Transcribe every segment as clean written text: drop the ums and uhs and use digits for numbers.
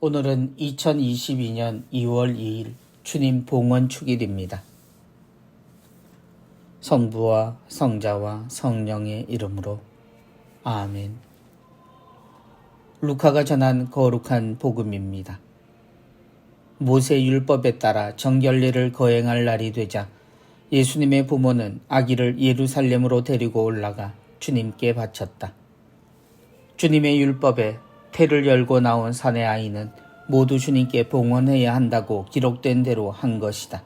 오늘은 2022년 2월 2일 주님 봉헌축일입니다. 성부와 성자와 성령의 이름으로 아멘. 루카가 전한 거룩한 복음입니다. 모세 율법에 따라 정결례를 거행할 날이 되자 예수님의 부모는 아기를 예루살렘으로 데리고 올라가 주님께 바쳤다. 주님의 율법에 태를 열고 나온 산의 아이는 모두 주님께 봉헌해야 한다고 기록된 대로 한 것이다.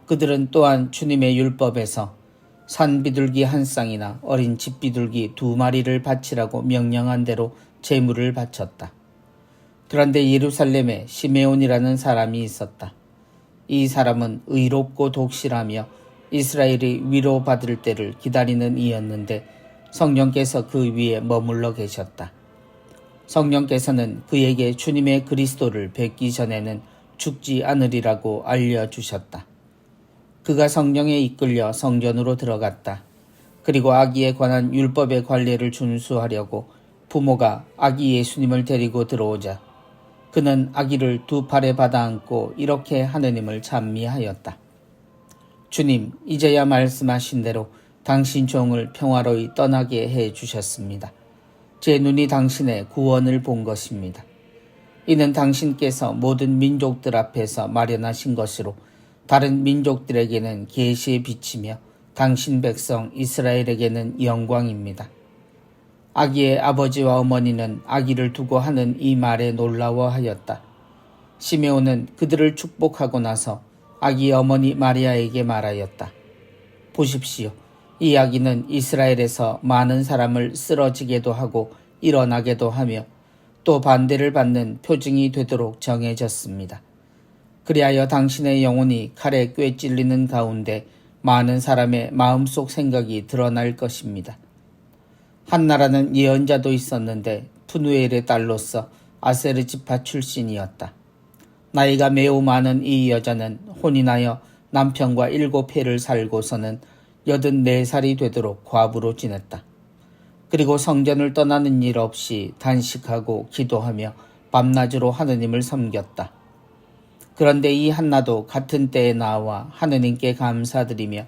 그들은 또한 주님의 율법에서 산 비둘기 한 쌍이나 어린 집 비둘기 2마리를 바치라고 명령한 대로 제물을 바쳤다. 그런데 예루살렘에 시메온이라는 사람이 있었다. 이 사람은 의롭고 독실하며 이스라엘이 위로받을 때를 기다리는 이였는데 성령께서 그 위에 머물러 계셨다. 성령께서는 그에게 주님의 그리스도를 뵙기 전에는 죽지 않으리라고 알려주셨다. 그가 성령에 이끌려 성전으로 들어갔다. 그리고 아기에 관한 율법의 관례를 준수하려고 부모가 아기 예수님을 데리고 들어오자 그는 아기를 2 팔에 받아 안고 이렇게 하느님을 찬미하였다. 주님, 이제야 말씀하신 대로 당신 종을 평화로이 떠나게 해 주셨습니다. 제 눈이 당신의 구원을 본 것입니다. 이는 당신께서 모든 민족들 앞에서 마련하신 것으로 다른 민족들에게는 계시의 빛이며 당신 백성 이스라엘에게는 영광입니다. 아기의 아버지와 어머니는 아기를 두고 하는 이 말에 놀라워하였다. 시메온은 그들을 축복하고 나서 아기 어머니 마리아에게 말하였다. 보십시오. 이 아기는 이스라엘에서 많은 사람을 쓰러지게도 하고 일어나게도 하며 또 반대를 받는 표징이 되도록 정해졌습니다. 그리하여 당신의 영혼이 칼에 꿰 찔리는 가운데 많은 사람의 마음속 생각이 드러날 것입니다. 한나라는 예언자도 있었는데 푸누엘의 딸로서 아세르 지파 출신이었다. 나이가 매우 많은 이 여자는 혼인하여 남편과 7해를 살고서는 84살이 되도록 과부로 지냈다. 그리고 성전을 떠나는 일 없이 단식하고 기도하며 밤낮으로 하느님을 섬겼다. 그런데 이 한나도 같은 때에 나와 하느님께 감사드리며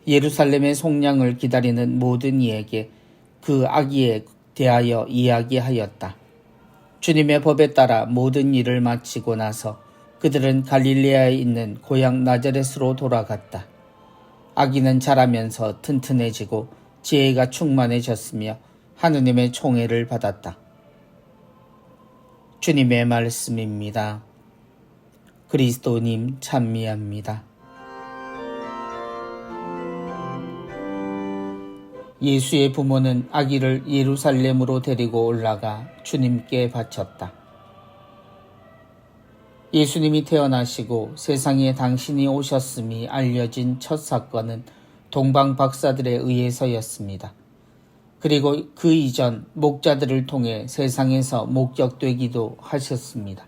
예루살렘의 속량을 기다리는 모든 이에게 그 아기에 대하여 이야기하였다. 주님의 법에 따라 모든 일을 마치고 나서 그들은 갈릴레아에 있는 고향 나자렛으로 돌아갔다. 아기는 자라면서 튼튼해지고 지혜가 충만해졌으며 하느님의 총애를 받았다. 주님의 말씀입니다. 그리스도님 찬미합니다. 예수의 부모는 아기를 예루살렘으로 데리고 올라가 주님께 바쳤다. 예수님이 태어나시고 세상에 당신이 오셨음이 알려진 첫 사건은 동방 박사들에 의해서였습니다. 그리고 그 이전 목자들을 통해 세상에서 목격되기도 하셨습니다.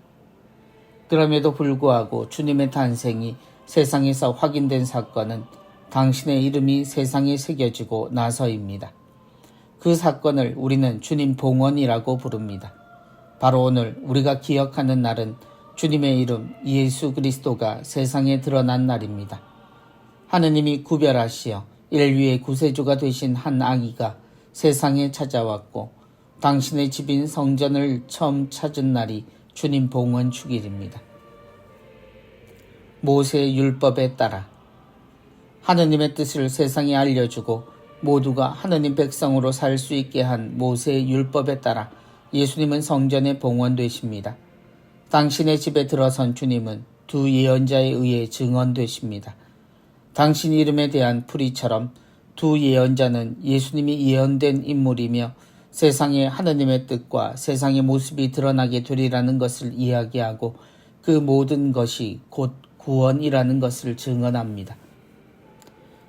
그럼에도 불구하고 주님의 탄생이 세상에서 확인된 사건은 당신의 이름이 세상에 새겨지고 나서입니다. 그 사건을 우리는 주님 봉헌이라고 부릅니다. 바로 오늘 우리가 기억하는 날은 주님의 이름 예수 그리스도가 세상에 드러난 날입니다. 하느님이 구별하시어 인류의 구세주가 되신 한 아기가 세상에 찾아왔고 당신의 집인 성전을 처음 찾은 날이 주님 봉헌 축일입니다. 모세의 율법에 따라 하느님의 뜻을 세상에 알려주고 모두가 하느님 백성으로 살 수 있게 한 모세의 율법에 따라 예수님은 성전에 봉헌되십니다. 당신의 집에 들어선 주님은 2 예언자에 의해 증언되십니다. 당신 이름에 대한 풀이처럼 2 예언자는 예수님이 예언된 인물이며 세상에 하느님의 뜻과 세상의 모습이 드러나게 되리라는 것을 이야기하고 그 모든 것이 곧 구원이라는 것을 증언합니다.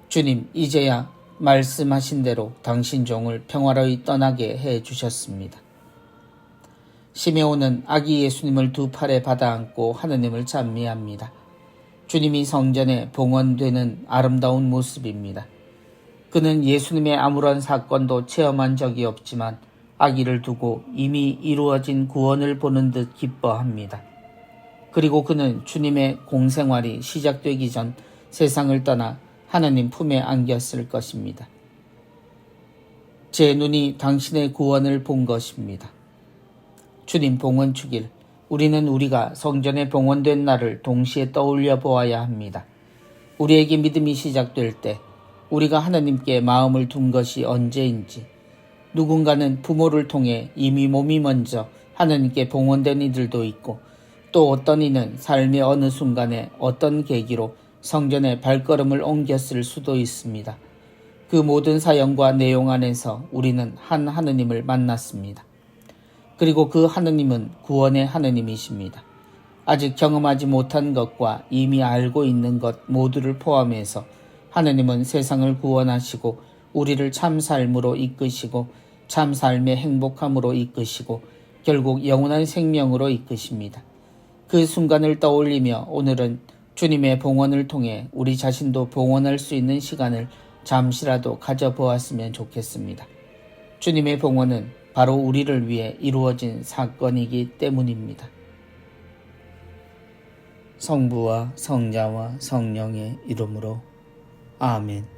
주님, 이제야 말씀하신 대로 당신 종을 평화로이 떠나게 해 주셨습니다. 시메온은 아기 예수님을 2 팔에 받아 안고 하느님을 찬미합니다. 주님이 성전에 봉헌되는 아름다운 모습입니다. 그는 예수님의 아무런 사건도 체험한 적이 없지만 아기를 두고 이미 이루어진 구원을 보는 듯 기뻐합니다. 그리고 그는 주님의 공생활이 시작되기 전 세상을 떠나 하나님 품에 안겼을 것입니다. 제 눈이 당신의 구원을 본 것입니다. 주님 봉헌 주길, 우리는 우리가 성전에 봉헌된 날을 동시에 떠올려 보아야 합니다. 우리에게 믿음이 시작될 때 우리가 하나님께 마음을 둔 것이 언제인지, 누군가는 부모를 통해 이미 몸이 먼저 하나님께 봉헌된 이들도 있고, 또 어떤 이는 삶의 어느 순간에 어떤 계기로 성전에 발걸음을 옮겼을 수도 있습니다. 그 모든 사연과 내용 안에서 우리는 한 하느님을 만났습니다. 그리고 그 하느님은 구원의 하느님이십니다. 아직 경험하지 못한 것과 이미 알고 있는 것 모두를 포함해서 하느님은 세상을 구원하시고 우리를 참 삶으로 이끄시고 참 삶의 행복함으로 이끄시고 결국 영원한 생명으로 이끄십니다. 그 순간을 떠올리며 오늘은 주님의 봉헌을 통해 우리 자신도 봉헌할 수 있는 시간을 잠시라도 가져보았으면 좋겠습니다. 주님의 봉헌은 바로 우리를 위해 이루어진 사건이기 때문입니다. 성부와 성자와 성령의 이름으로 아멘.